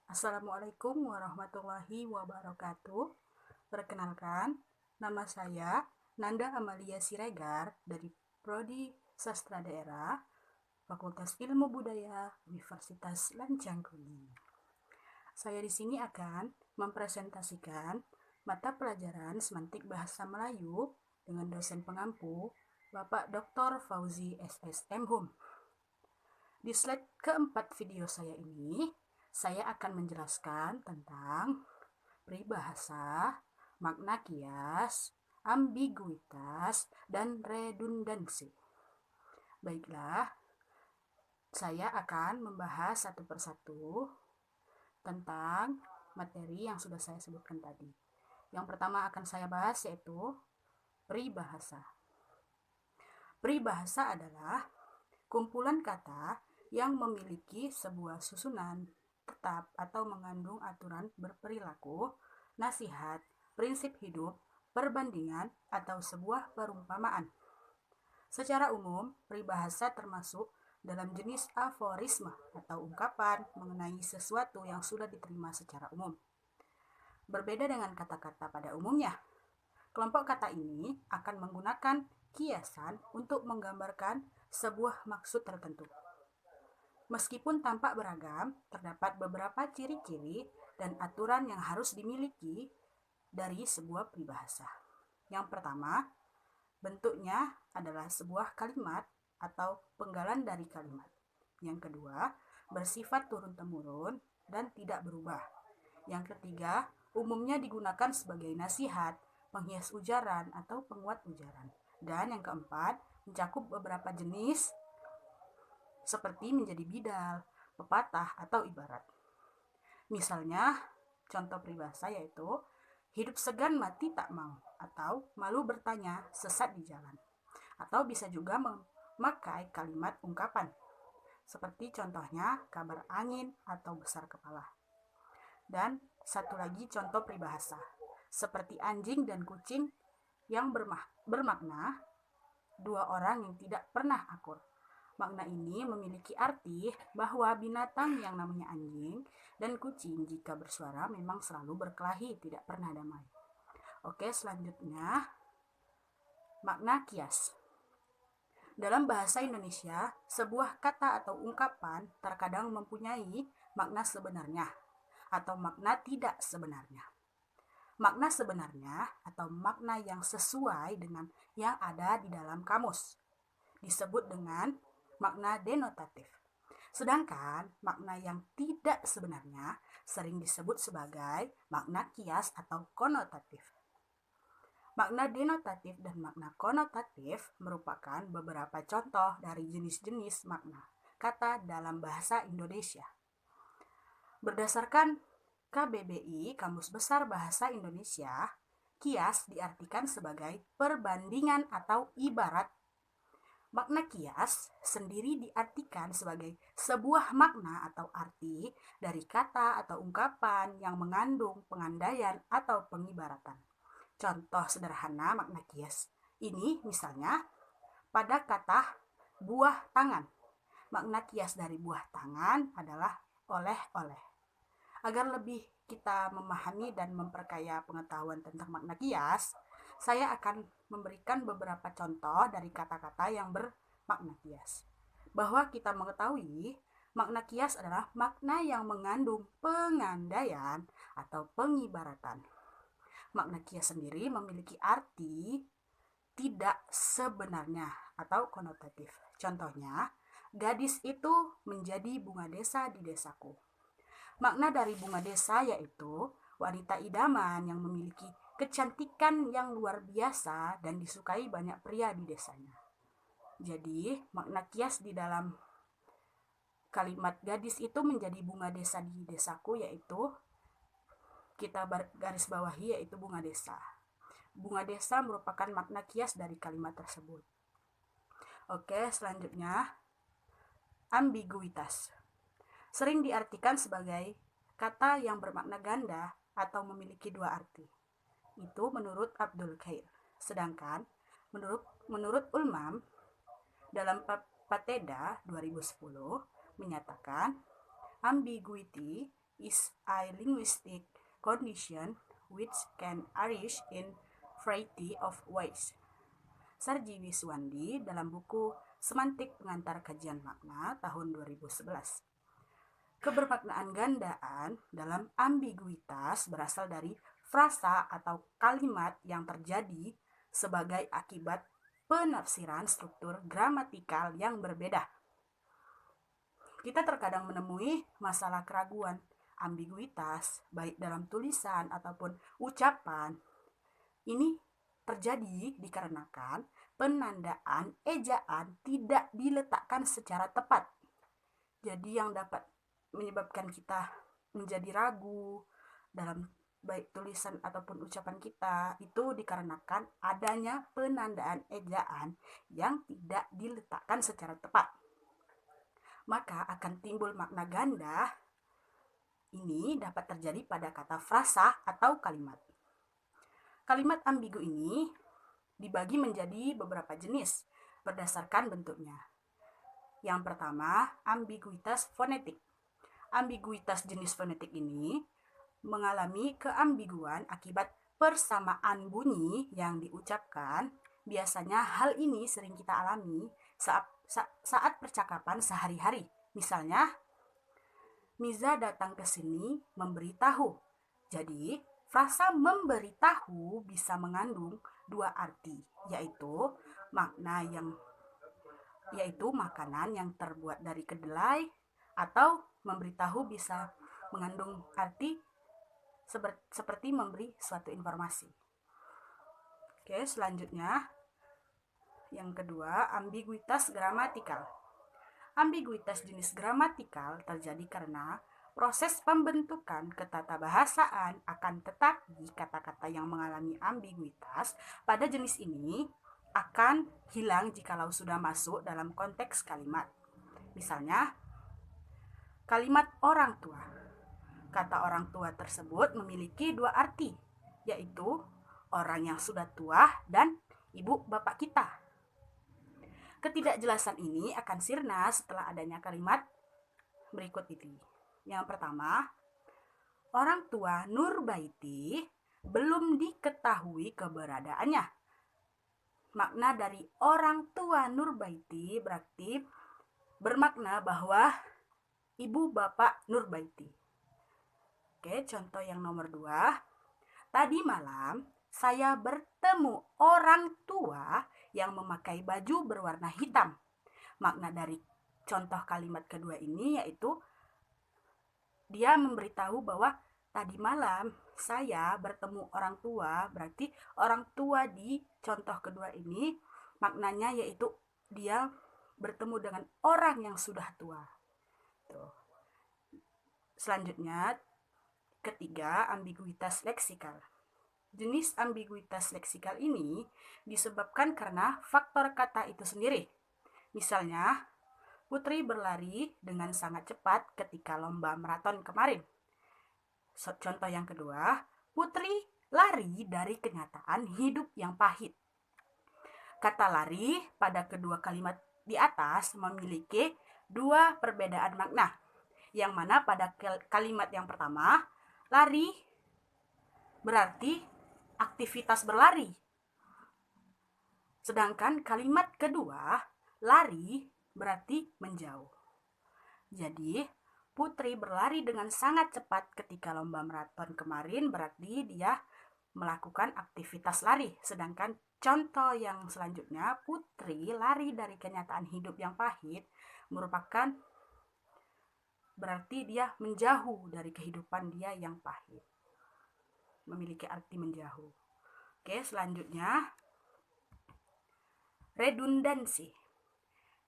Assalamualaikum warahmatullahi wabarakatuh. Perkenalkan, nama saya Nanda Amalia Siregar dari Prodi Sastra Daerah, Fakultas Ilmu Budaya, Universitas Lancang Kuning. Saya di sini akan mempresentasikan mata pelajaran Semantik Bahasa Melayu dengan dosen pengampu, Bapak Dr. Fauzi SSM Hum. Di slide keempat video saya ini, saya akan menjelaskan tentang peribahasa, makna kias, ambiguitas, dan redundansi. Baiklah, saya akan membahas satu persatu tentang materi yang sudah saya sebutkan tadi. Yang pertama akan saya bahas yaitu peribahasa. Peribahasa adalah kumpulan kata yang memiliki sebuah susunan tetap atau mengandung aturan berperilaku, nasihat, prinsip hidup, perbandingan, atau sebuah perumpamaan. Secara umum, peribahasa termasuk dalam jenis aforisme atau ungkapan mengenai sesuatu yang sudah diterima secara umum. Berbeda dengan kata-kata pada umumnya, kelompok kata ini akan menggunakan kiasan untuk menggambarkan sebuah maksud tertentu. Meskipun tampak beragam, terdapat beberapa ciri-ciri dan aturan yang harus dimiliki dari sebuah peribahasa. Yang pertama, bentuknya adalah sebuah kalimat atau penggalan dari kalimat. Yang kedua, bersifat turun-temurun dan tidak berubah. Yang ketiga, umumnya digunakan sebagai nasihat, penghias ujaran atau penguat ujaran. Dan yang keempat, mencakup beberapa jenis seperti menjadi bidal, pepatah, atau ibarat. Misalnya, contoh peribahasa yaitu hidup segan mati tak mau, atau malu bertanya sesat di jalan. Atau bisa juga memakai kalimat ungkapan, seperti contohnya kabar angin atau besar kepala. Dan satu lagi contoh peribahasa, seperti anjing dan kucing yang bermakna dua orang yang tidak pernah akur. Makna ini memiliki arti bahwa binatang yang namanya anjing dan kucing jika bersuara memang selalu berkelahi, tidak pernah damai. Oke, selanjutnya makna kias. Dalam bahasa Indonesia, sebuah kata atau ungkapan terkadang mempunyai makna sebenarnya atau makna tidak sebenarnya. Makna sebenarnya atau makna yang sesuai dengan yang ada di dalam kamus disebut dengan makna denotatif. Sedangkan makna yang tidak sebenarnya sering disebut sebagai makna kias atau konotatif. Makna denotatif dan makna konotatif merupakan beberapa contoh dari jenis-jenis makna kata dalam bahasa Indonesia. Berdasarkan KBBI, Kamus Besar Bahasa Indonesia, kias diartikan sebagai perbandingan atau ibarat. Makna kias sendiri diartikan sebagai sebuah makna atau arti dari kata atau ungkapan yang mengandung pengandaian atau pengibaratan. Contoh sederhana makna kias ini misalnya pada kata buah tangan. Makna kias dari buah tangan adalah oleh-oleh. Agar lebih kita memahami dan memperkaya pengetahuan tentang makna kias, saya akan memberikan beberapa contoh dari kata-kata yang bermakna kias. Bahwa kita mengetahui makna kias adalah makna yang mengandung pengandaian atau pengibaratan. Makna kias sendiri memiliki arti tidak sebenarnya atau konotatif. Contohnya, gadis itu menjadi bunga desa di desaku. Makna dari bunga desa yaitu wanita idaman yang memiliki kecantikan yang luar biasa dan disukai banyak pria di desanya. Jadi, makna kias di dalam kalimat gadis itu menjadi bunga desa di desaku yaitu kita garis bawahi yaitu bunga desa. Bunga desa merupakan makna kias dari kalimat tersebut. Oke, selanjutnya ambiguitas. Sering diartikan sebagai kata yang bermakna ganda atau memiliki dua arti. Itu menurut Abdul Khair. Sedangkan menurut Ulmam dalam Pateda 2010 menyatakan ambiguity is a linguistic condition which can arise in variety of ways. Sarji Wiswandi dalam buku Semantik Pengantar Kajian Makna tahun 2011. Kebermaknaan gandaan dalam ambiguitas berasal dari frasa atau kalimat yang terjadi sebagai akibat penafsiran struktur gramatikal yang berbeda. Kita terkadang menemui masalah keraguan, ambiguitas, baik dalam tulisan ataupun ucapan. Ini terjadi dikarenakan penandaan ejaan tidak diletakkan secara tepat. Jadi yang dapat menyebabkan kita menjadi ragu dalam baik tulisan ataupun ucapan kita itu dikarenakan adanya penandaan ejaan yang tidak diletakkan secara tepat. Maka akan timbul makna ganda. Ini dapat terjadi pada kata frasa atau kalimat. Kalimat ambigu ini dibagi menjadi beberapa jenis berdasarkan bentuknya. Yang pertama, ambiguitas fonetik. Ambiguitas jenis fonetik ini mengalami keambiguan akibat persamaan bunyi yang diucapkan. Biasanya hal ini sering kita alami saat percakapan sehari-hari. Misalnya, Miza datang ke sini memberitahu. Jadi, frasa memberitahu bisa mengandung dua arti, yaitu makanan yang terbuat dari kedelai, atau memberitahu bisa mengandung arti seperti memberi suatu informasi. Oke, selanjutnya yang kedua, ambiguitas gramatikal. Ambiguitas jenis gramatikal terjadi karena proses pembentukan ketatabahasaan, akan tetapi kata-kata yang mengalami ambiguitas pada jenis ini akan hilang jikalau sudah masuk dalam konteks kalimat. Misalnya, kalimat orang tua. Kata orang tua tersebut memiliki dua arti, yaitu orang yang sudah tua dan ibu bapak kita. Ketidakjelasan ini akan sirna setelah adanya kalimat berikut ini. Yang pertama, orang tua Nurbaiti belum diketahui keberadaannya. Makna dari orang tua Nurbaiti berarti bermakna bahwa ibu bapak Nurbaiti. Oke, contoh yang nomor 2. Tadi malam saya bertemu orang tua yang memakai baju berwarna hitam. Makna dari contoh kalimat kedua ini yaitu dia memberitahu bahwa tadi malam saya bertemu orang tua, berarti orang tua di contoh kedua ini maknanya yaitu dia bertemu dengan orang yang sudah tua. Tuh. Selanjutnya, ketiga, ambiguitas leksikal. Jenis ambiguitas leksikal ini disebabkan karena faktor kata itu sendiri. Misalnya, Putri berlari dengan sangat cepat ketika lomba maraton kemarin. Contoh yang kedua, Putri lari dari kenyataan hidup yang pahit. Kata lari pada kedua kalimat di atas memiliki dua perbedaan makna. Yang mana pada kalimat yang pertama, lari berarti aktivitas berlari. Sedangkan kalimat kedua, lari berarti menjauh. Jadi, Putri berlari dengan sangat cepat ketika lomba maraton kemarin berarti dia melakukan aktivitas lari. Sedangkan contoh yang selanjutnya, Putri lari dari kenyataan hidup yang pahit merupakan berarti dia menjauh dari kehidupan dia yang pahit. Memiliki arti menjauh. Oke, selanjutnya redundansi.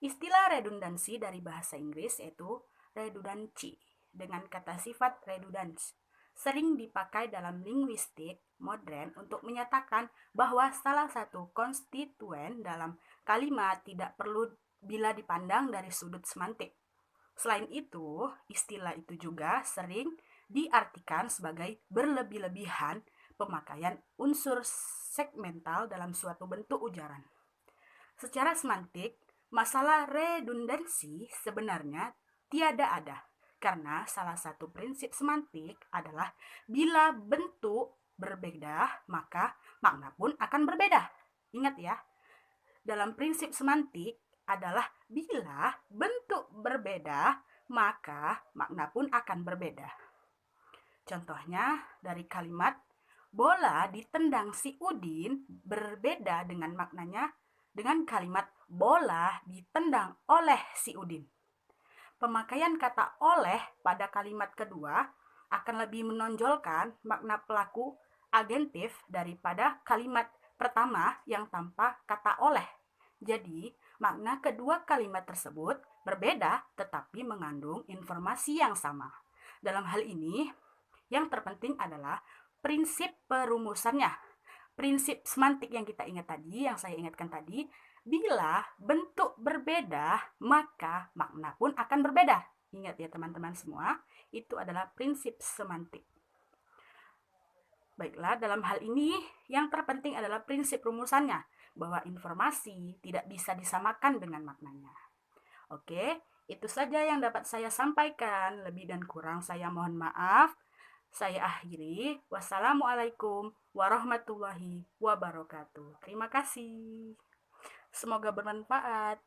Istilah redundansi dari bahasa Inggris yaitu redundancy dengan kata sifat redundans sering dipakai dalam linguistik modern untuk menyatakan bahwa salah satu konstituen dalam kalimat tidak perlu bila dipandang dari sudut semantik. Selain itu, istilah itu juga sering diartikan sebagai berlebih-lebihan pemakaian unsur segmental dalam suatu bentuk ujaran. Secara semantik, masalah redundansi sebenarnya tiada ada, Karena salah satu prinsip semantik adalah bila bentuk berbeda, maka makna pun akan berbeda. Ingat ya, dalam prinsip semantik adalah bila bentuk berbeda, maka makna pun akan berbeda. Contohnya dari kalimat bola ditendang si Udin berbeda dengan maknanya dengan kalimat bola ditendang oleh si Udin. Pemakaian kata oleh pada kalimat kedua akan lebih menonjolkan makna pelaku agentif daripada kalimat pertama yang tanpa kata oleh. Jadi, makna kedua kalimat tersebut berbeda tetapi mengandung informasi yang sama. Dalam hal ini, yang terpenting adalah prinsip perumusannya. Prinsip semantik yang kita ingat tadi, yang saya ingatkan tadi, bila bentuk berbeda, maka makna pun akan berbeda. Ingat ya teman-teman semua, itu adalah prinsip semantik. Baiklah, dalam hal ini yang terpenting adalah prinsip rumusannya, bahwa informasi tidak bisa disamakan dengan maknanya. Oke, itu saja yang dapat saya sampaikan. Lebih dan kurang saya mohon maaf. Saya akhiri. Wassalamualaikum warahmatullahi wabarakatuh. Terima kasih. Semoga bermanfaat.